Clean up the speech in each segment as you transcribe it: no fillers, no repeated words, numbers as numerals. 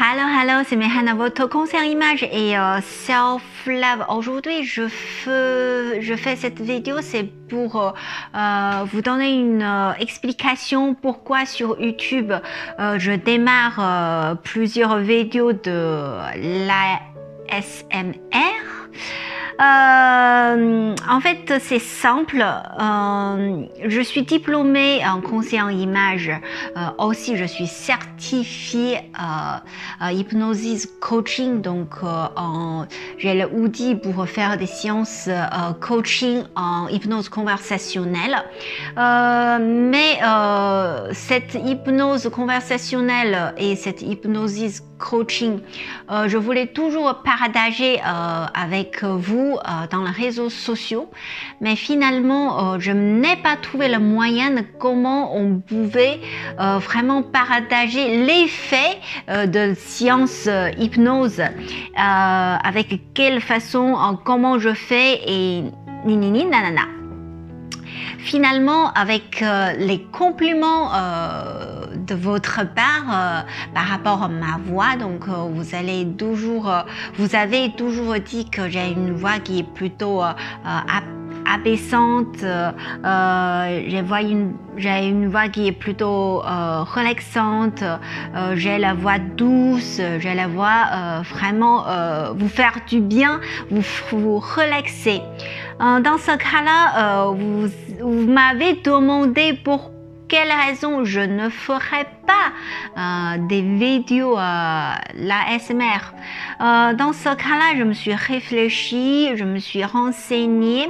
Hello, c'est Mehana, votre conseil en image et self-love. Aujourd'hui, je fais cette vidéo, c'est pour vous donner une explication pourquoi sur YouTube, je démarre plusieurs vidéos de l'ASMR. En fait, c'est simple. Je suis diplômée en conseil en image. Aussi, je suis certifiée hypnosis coaching. Donc, j'ai l'outil pour faire des séances coaching en hypnose conversationnelle. Mais cette hypnose conversationnelle et cette hypnosis coaching, je voulais toujours partager avec vous dans les réseaux sociaux, mais finalement je n'ai pas trouvé le moyen de comment on pouvait vraiment partager l'effet de séance hypnose, avec quelle façon, comment je fais et nanana. Finalement, avec les compliments de votre part par rapport à ma voix, donc vous avez toujours dit que j'ai une voix qui est plutôt abaissante, j'ai une voix qui est plutôt relaxante, j'ai la voix douce, j'ai la voix vraiment vous faire du bien, vous relaxer. Dans ce cas-là, vous m'avez demandé pour quelle raison je ne ferais pas des vidéos l'ASMR. Dans ce cas-là, je me suis réfléchie, je me suis renseignée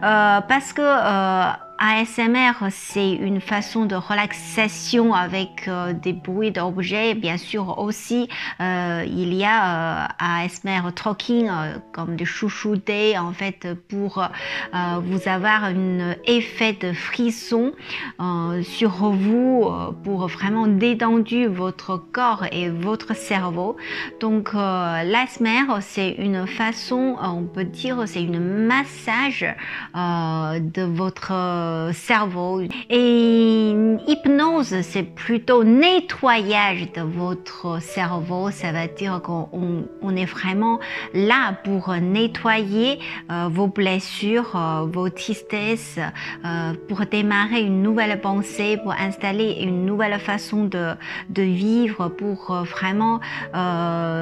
parce que ASMR, c'est une façon de relaxation avec des bruits d'objets. Bien sûr aussi, il y a ASMR talking, comme de chouchouter, en fait, pour vous avoir un effet de frisson sur vous, pour vraiment détendre votre corps et votre cerveau. Donc, l'ASMR, c'est une façon, on peut dire, c'est une massage de votre cerveau. Et hypnose, c'est plutôt nettoyage de votre cerveau. Ça veut dire qu'on est vraiment là pour nettoyer vos blessures, vos tristesses, pour démarrer une nouvelle pensée, pour installer une nouvelle façon de vivre, pour vraiment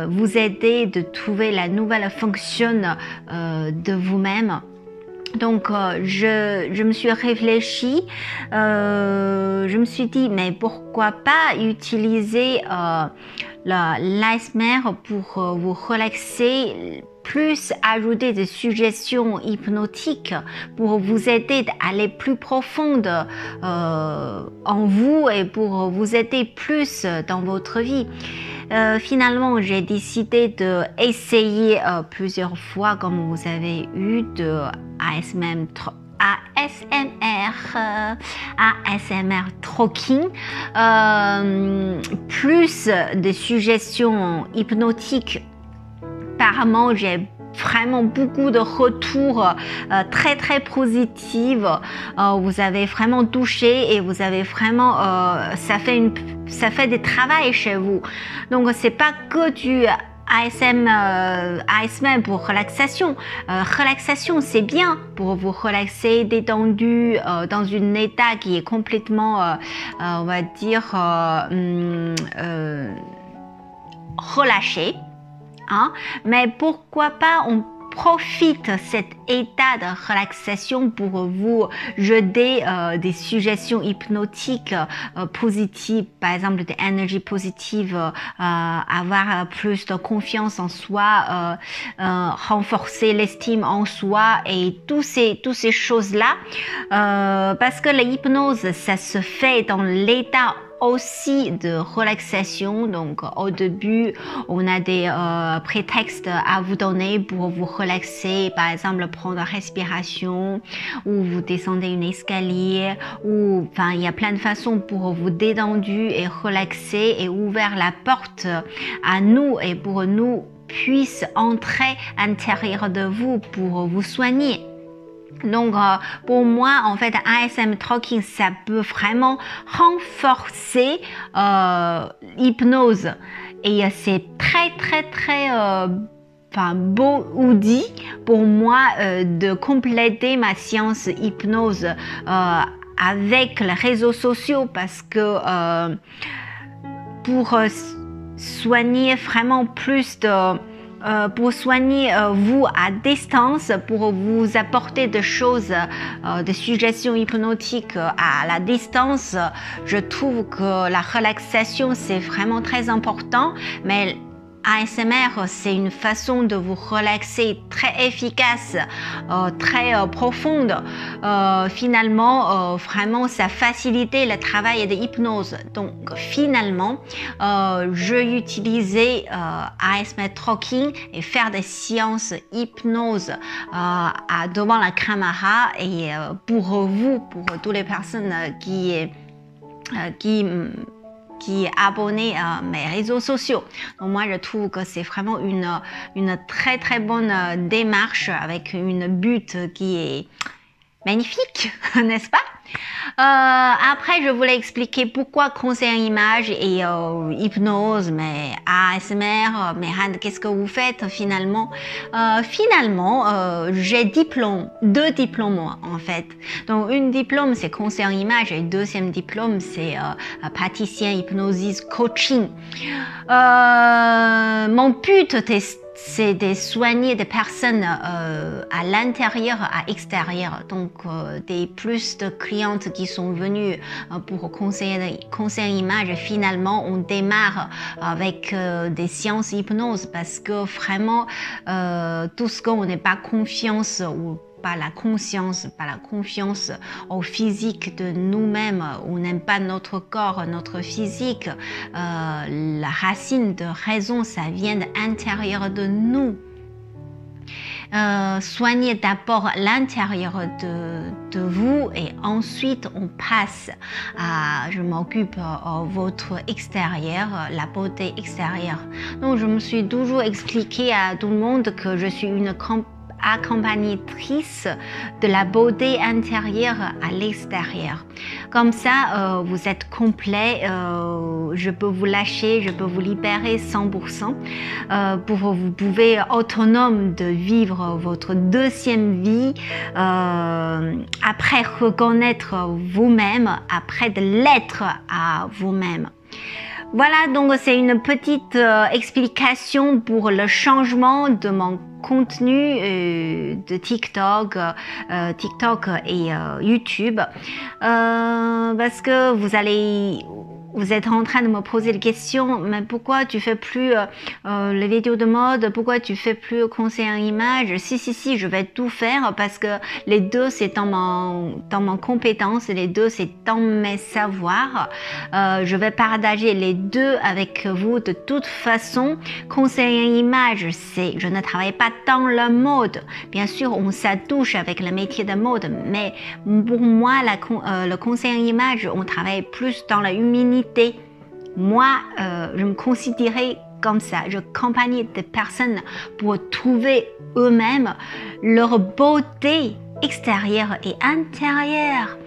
vous aider de trouver la nouvelle fonction de vous-même. Donc, je me suis réfléchie, je me suis dit, mais pourquoi pas utiliser l'ASMR pour vous relaxer, plus ajouter des suggestions hypnotiques pour vous aider à aller plus profonde en vous et pour vous aider plus dans votre vie. Finalement, j'ai décidé d'essayer plusieurs fois, comme vous avez eu, de ASMR talking, plus de suggestions hypnotiques. Apparemment, j'ai vraiment beaucoup de retours très positifs. Vous avez vraiment touché et vous avez vraiment ça fait des travail chez vous. Donc c'est pas que du ASMR pour relaxation. Relaxation, c'est bien pour vous relaxer, détendu, dans un état qui est complètement, on va dire, relâché. Hein? Mais pourquoi pas on profite de cet état de relaxation pour vous jeter des suggestions hypnotiques positives, par exemple des énergies positives, avoir plus de confiance en soi, renforcer l'estime en soi et toutes ces choses-là, parce que l'hypnose, ça se fait dans l'état aussi de relaxation. Donc au début, on a des prétextes à vous donner pour vous relaxer, par exemple prendre la respiration, ou vous descendez un escalier, ou enfin il y a plein de façons pour vous détendre et relaxer et ouvrir la porte à nous et pour nous puisse entrer à l'intérieur de vous pour vous soigner. Donc, pour moi, en fait, ASMR Talking, ça peut vraiment renforcer l'hypnose Et c'est très beau outil pour moi de compléter ma science hypnose avec les réseaux sociaux parce que pour soigner vraiment plus de pour soigner vous à distance, pour vous apporter des choses, des suggestions hypnotiques à la distance, je trouve que la relaxation c'est vraiment très important, mais ASMR, c'est une façon de vous relaxer très efficace, très profonde. Finalement, vraiment, ça facilite le travail de hypnose. Donc, finalement, je utilisais ASMR Talking et faire des séances hypnose devant la caméra. Et pour vous, pour toutes les personnes qui abonnés à mes réseaux sociaux. Donc moi, je trouve que c'est vraiment une très bonne démarche avec une but qui est magnifique, n'est-ce pas? Après, je voulais expliquer pourquoi conseil en image et hypnose, mais ASMR, mais Han, qu'est-ce que vous faites finalement? J'ai deux diplômes en fait. Donc, une diplôme, c'est conseil en image et deuxième diplôme, c'est praticien hypnosis coaching. Mon but, c'est de soigner des personnes à l'intérieur, à l'extérieur. Donc, des plus de clientes qui sont venues pour conseil en image. Finalement, on démarre avec des séances hypnose parce que vraiment, tout ce qu'on n'est pas confiance ou pas la conscience, pas la confiance au physique de nous-mêmes, on n'aime pas notre corps, notre physique, la racine de raison, ça vient de l'intérieur de nous. Soignez d'abord l'intérieur de vous et ensuite on passe à, je m'occupe votre extérieur, la beauté extérieure. Donc je me suis toujours expliqué à tout le monde que je suis une accompagnatrice de la beauté intérieure à l'extérieur. Comme ça, vous êtes complet, je peux vous lâcher, je peux vous libérer 100%. Vous pouvez autonome de vivre votre deuxième vie, après reconnaître vous-même, après de l'être à vous-même. Voilà, donc c'est une petite explication pour le changement de mon contenu de TikTok et YouTube parce que vous êtes en train de me poser des questions, mais pourquoi tu fais plus les vidéos de mode, pourquoi tu fais plus conseil en image? Si, je vais tout faire parce que les deux c'est dans mon compétence, les deux c'est dans mes savoirs. Je vais partager les deux avec vous de toute façon. Conseil en image, je ne travaille pas dans la mode. Bien sûr, on s'attouche avec le métier de mode, mais pour moi, le conseil en image, on travaille plus dans la humanité. Moi, je me considérais comme ça. Je accompagne des personnes pour trouver eux-mêmes leur beauté extérieure et intérieure.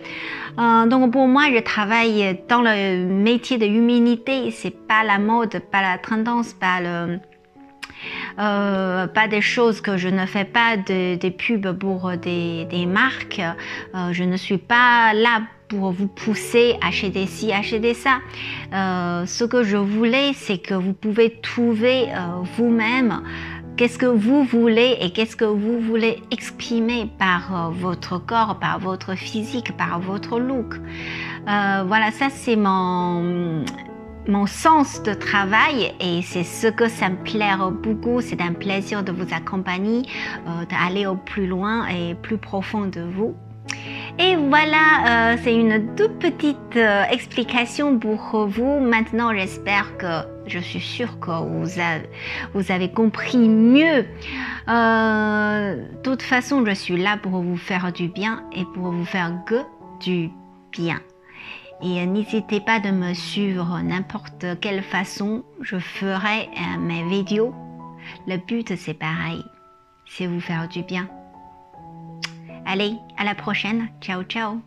Donc pour moi, je travaille dans le métier de humanité. C'est pas la mode, pas la tendance, pas des choses que je ne fais pas des pubs pour des marques. Je ne suis pas là pour vous pousser à acheter ci, acheter ça. Ce que je voulais, c'est que vous pouvez trouver vous-même qu'est-ce que vous voulez et qu'est-ce que vous voulez exprimer par votre corps, par votre physique, par votre look. Voilà, ça c'est mon sens de travail et c'est ce que ça me plaît beaucoup. C'est un plaisir de vous accompagner, d'aller au plus loin et plus profond de vous. Et voilà, c'est une toute petite explication pour vous. Maintenant, je suis sûre que vous avez compris mieux. De toute façon, je suis là pour vous faire du bien et pour vous faire que du bien. Et n'hésitez pas de me suivre n'importe quelle façon. Je ferai mes vidéos. Le but, c'est pareil. C'est vous faire du bien. Allez, à la prochaine. Ciao, ciao.